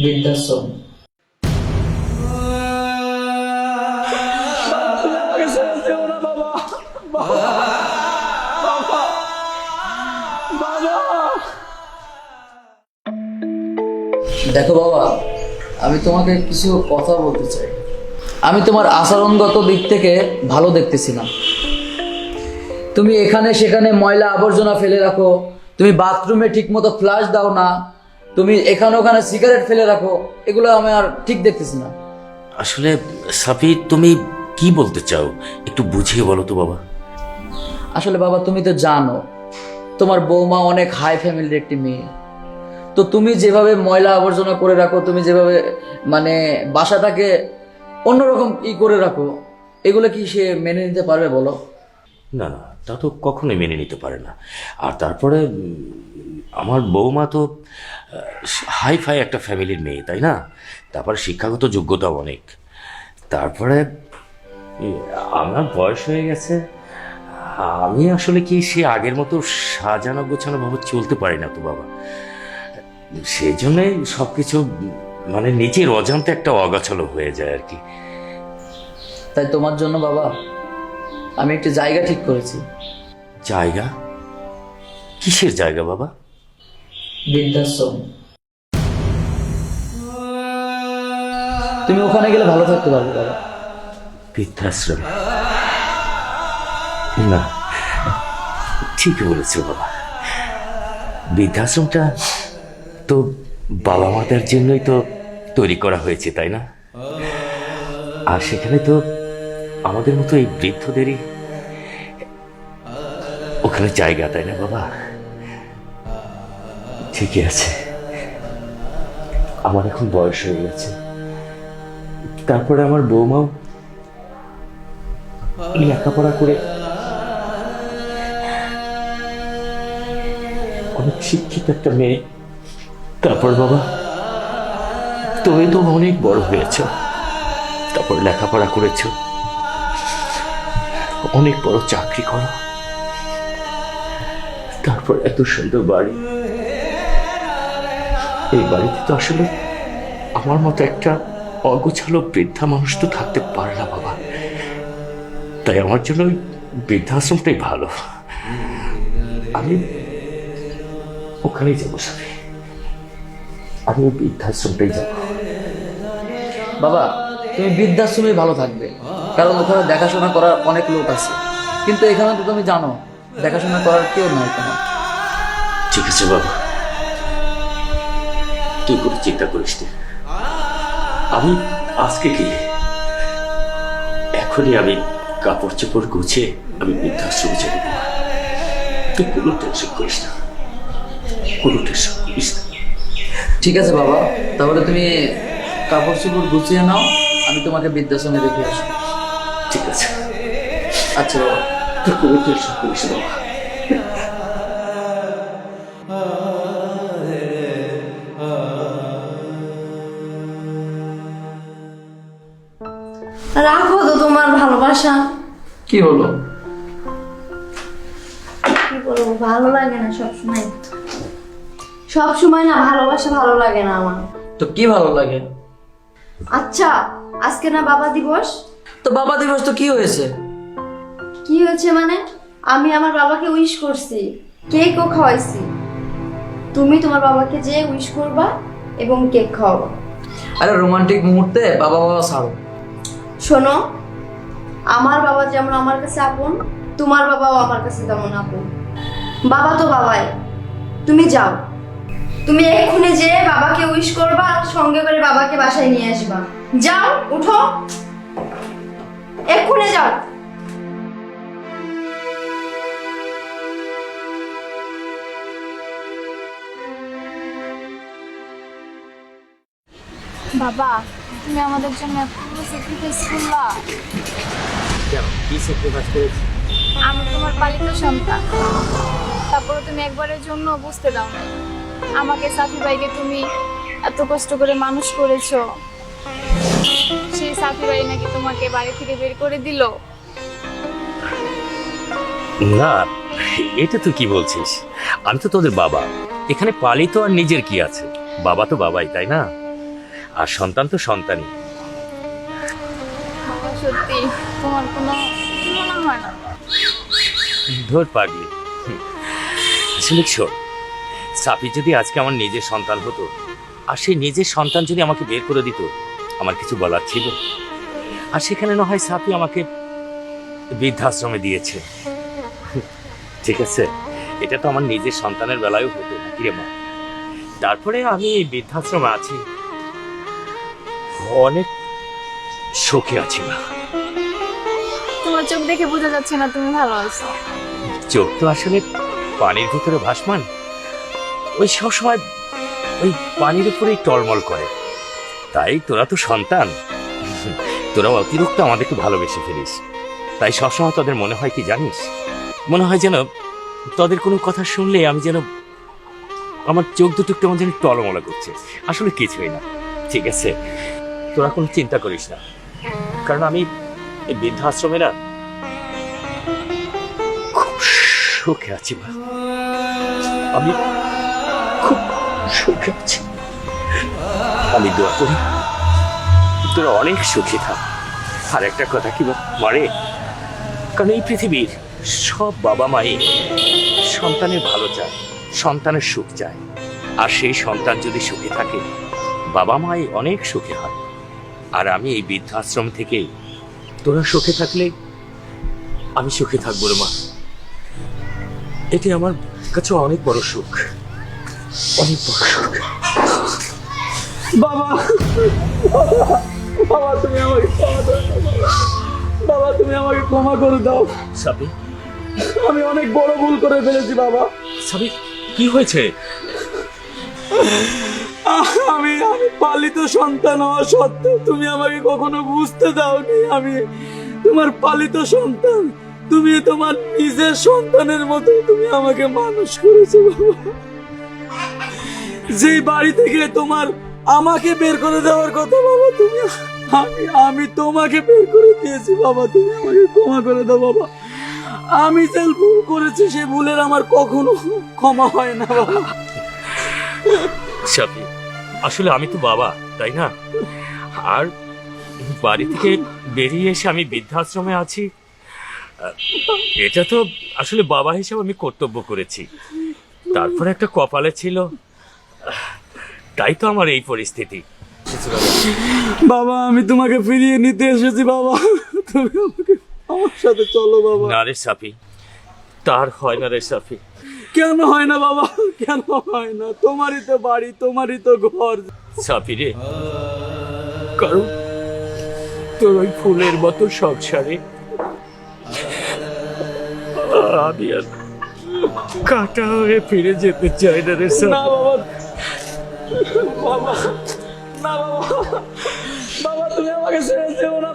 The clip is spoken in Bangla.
বৃদ্ধাশ্রম। দেখো বাবা, আমি তোমাকে কিছু কথা বলতে চাই। আমি তোমার আচরণগত দিক থেকে ভালো দেখতেছি না। তুমি এখানে সেখানে ময়লা আবর্জনা ফেলে রাখো, তুমি বাথরুমে ঠিক মতো ফ্লাশ দাও না, তুমি এখানে ওখানে সিগারেট ফেলে রাখো, এগুলো আমি আর ঠিক দেখতেছি না। আসলে সাফি, তুমি কি বলতে চাও একটু বুঝিয়ে বলো তো বাবা। আসলে বাবা, তুমি তো জানো তোমার বৌমা অনেক হাই ফ্যামিলির একটি মেয়ে। তো তুমি যেভাবে ময়লা আবর্জনা করে রাখো, তুমি যেভাবে মানে বাসাটাকে অন্যরকম করে রাখো, এগুলো কি সে মেনে নিতে পারবে বলো? না না, তা তো কখনোই মেনে নিতে পারে না। আর তারপরে আমার বৌমা তো হাই ফাই একটা ফ্যামিলির মেয়ে, তাই না? তারপরে শিক্ষাগত যোগ্যতা অনেক। তারপরে আমার বয়স হয়ে গেছে, আমি আসলে কি সে আগের মতো সাজানো গোছানো ভাবে চলতে পারি না তো বাবা। সেই জন্যই সব কিছু মানে নিজের অজান্তে একটা অগাছালো হয়ে যায় আর কি। তাই তোমার জন্য বাবা আমি একটি জায়গা ঠিক করেছি। জায়গা? কিসের জায়গা বাবা? বৃদ্ধাশ্রম। তুমি ওখানে গেলে ভালো থাকতে পারবে বাবা। বৃদ্ধাশ্রম? না, ঠিকই বলেছো বাবা। বৃদ্ধাশ্রমটা তো বাবা মাতার জন্যই তো তৈরি করা হয়েছে, তাই না? আর সেখানে তো আমাদের মতো এই বৃদ্ধদেরই ওখানে জায়গা, তাই না বাবা? ঠিকই আছে, আমার এখন বয়স হয়ে গেছে। তারপরে আমার বৌমাও লেখাপড়া করে অনেক শিক্ষিত একটা মেয়ে। তারপর বাবা, তুমি তো অনেক বড় হয়েছ, তারপর লেখাপড়া করেছ, অনেক বড় চাকরি করো, তারপর এত সুন্দর বাড়ি। এই বাড়িতে তো আসলে আমার মতো একটা অগোছালো বৃদ্ধা মানুষ তো থাকতে পারে না বাবা। তাই আমার জন্য ওই বৃদ্ধাশ্রমটাই ভালো। আমি ওখানেই যাবো সাথে, আমি ওই বৃদ্ধাশ্রমটাই যাবো। বাবা, তুমি বৃদ্ধাশ্রমে ভালো থাকবে, কারণ ওখানে দেখাশোনা করার অনেক লোক আছে। কিন্তু এখানে তো তুমি জানো দেখাশোনা করার কেউ নাই তোমার। ঠিক আছে বাবা, তুই কোনো চিন্তা করিস না। আমি আজকে কি এখনই আমি কাপড় চোপড় গুছিয়ে আমি বৃদ্ধাশ্রমে যাবো। তুই কোনো টেনশন করিস না, কোনো টেনশন করিস না। ঠিক আছে বাবা, তাহলে তুমি কাপড় চোপড় গুছিয়ে নাও, আমি তোমাকে বৃদ্ধাশ্রমে রেখে আসি। ঠিক আছে, আচ্ছা বাবা। তুই কোনো টেনশন করিস না বাবা। রাখো তো তোমার ভালোবাসা। কি হলো? কি বলবো, ভালো লাগে না সবসময়। সব সময় না ভালোবাসা ভালো লাগে না আমার। তো কি ভালো লাগে? আচ্ছা, আজকে না বাবা দিবস? তো বাবা দিবস তো কি হয়েছে? কি হয়েছে মানে? আমি আমার বাবাকে উইশ করছি, কেকও খাওয়াইছি। তুমি তোমার বাবাকে যে উইশ করবা এবং কেক খাওয়াবা। আরে রোমান্টিক মুহূর্তে বাবা বাবা ছাড়ো। শোনো, আমার বাবা যেমন আমার কাছে আপন, তোমার বাবাও আমার কাছে তেমন আপন। বাবা তো বাবাই। তুমি যাও, তুমি এক্ষুনি যে বাবাকে উইশ করবা আর সঙ্গে করে বাবাকে বাসায় নিয়ে আসবা। যাও, উঠো, এক্ষুনি যাও। বাবা, তুমি আমাদের জন্য এত স্যাক্রিফাইস করলা। কি স্যাক্রিফাইস করেছি? আমি তোমার পালিত সন্তান, তারপরে তুমি একবারের জন্য বুঝতে দাও না আমাকে। সাফি ভাইকে তুমি এত কষ্ট করে মানুষ করেছো, সেই সাফি ভাই নাকি তোমাকে বাড়ি থেকে বের করে দিল। না, এটা তুই কি বলছিস? আমি তো তোদের বাবা, এখানে পালিত আর নিজের কি আছে? বাবা তো বাবাই, তাই না? আর সন্তান তো সন্তানই। বাবা সত্যি তোমার কোনো মনে হয় না? ধর পাগলি, আসলে শোন, সাফি যদি আজকে আমার নিজের সন্তান হতো, আর সেই নিজের সন্তান যদি আমাকে বের করে দিত, আমার কিছু বলার ছিল? আর সেখানে না হয় সাফি আমাকে বৃদ্ধাশ্রমে দিয়েছে, ঠিক আছে, এটা তো আমার নিজের সন্তানের বেলায়ও হতো নাকি রে মা? তারপরে আমি এই বৃদ্ধাশ্রমে আছি, অনেক সুখে আছি মা। তোমার চোখ দেখে বোঝা যাচ্ছে না তুমি ভালো আছো। চোখ তো আসলে পানির ভিতরে ভাসমান, ওই সবসময় ওই পানির উপরেই টলমল করে। তাই তোরা তো সন্তান, তোরা অতিরিক্ত আমাদেরকে ভালোবেসে ফেলিস। তাই সবসময় তোদের মনে হয় কি জানিস, মনে হয় যেন তোদের কোনো কথা শুনলে আমি যেন আমার চোখ দুটো কেমন যেন টলমলা করছে। আসলে কিছুই না, ঠিক আছে, তোরা কোনো চিন্তা করিস না, কারণ আমি এই বৃদ্ধাশ্রমে না খুব সুখে আছি মা। আমি খুব সুখে আছি। আমি দোয়া করি তোরা অনেক সুখী থাক। আর একটা কথা কি মারে, কারণ এই পৃথিবীর সব বাবা মাই সন্তানের ভালো চায়, সন্তানের সুখ চায়। আর সেই সন্তান যদি সুখে থাকে, বাবা মাই অনেক সুখে হয়। আর আমি এই বৃদ্ধাশ্রম থেকে তোরা সুখে থাকলে আমি সুখে থাকবো রে মা। এটি আমার কাছে অনেক বড় সুখ, অনেক বড় সুখ। বাবা, বাবা তুমি আমাকে ক্ষমা করে দাও। বাবা তুমি আমাকে ক্ষমা করে দাও। সাবি, আমি অনেক বড় ভুল করে ফেলেছি বাবা। সাবি কি হয়েছে? আমি পালিত সন্তান হওয়া সত্ত্বেও তুমি আমাকে কখনো বুঝতে দাওনি আমি তোমার পালিত সন্তান। তুমি তোমার নিজের সন্তানের মতো তুমি আমাকে মানুষ করেছো বাবা। যেই বাড়ি থেকে তোমার আমাকে বের করে দেওয়ার কথা বাবা, তুমি আমি তোমাকে বের করে দিয়েছি বাবা। তুমি আমাকে ক্ষমা করে দাও বাবা। আমি যে ভুল করেছি সেই ভুলের আমার কখনো ক্ষমা হয় না বাবা। সাবি, আসলে আমি তো বাবা, তাই না? আর বাড়ি থেকে বেরিয়ে এসে আমি বৃদ্ধাশ্রমে আছি, এটা তো আসলে বাবা হিসেবে আমি কর্তব্য করেছি। তারপর একটা কপালে ছিল, তাই তো আমার এই পরিস্থিতি। বাবা আমি তোমাকে ফিরিয়ে নিতে এসেছি বাবা। তুমি আমাকে আমার সাথে চলো বাবা। না রে সাফি, তার হয় না রে সাফি। কেন হয় না বাবা, কেন হয় না? তোমারই তো বাড়ি, তোমারই তো ঘর। সাফি রে, কারণ তোর ওই ফুলের মতো সংসারে আমি আর কাটা হয়ে ফিরে যেতে চাই না রে না সাফি। বাবা, বাবা, না বাবা, বাবা তুমি আমাকে ছেড়ে যেও না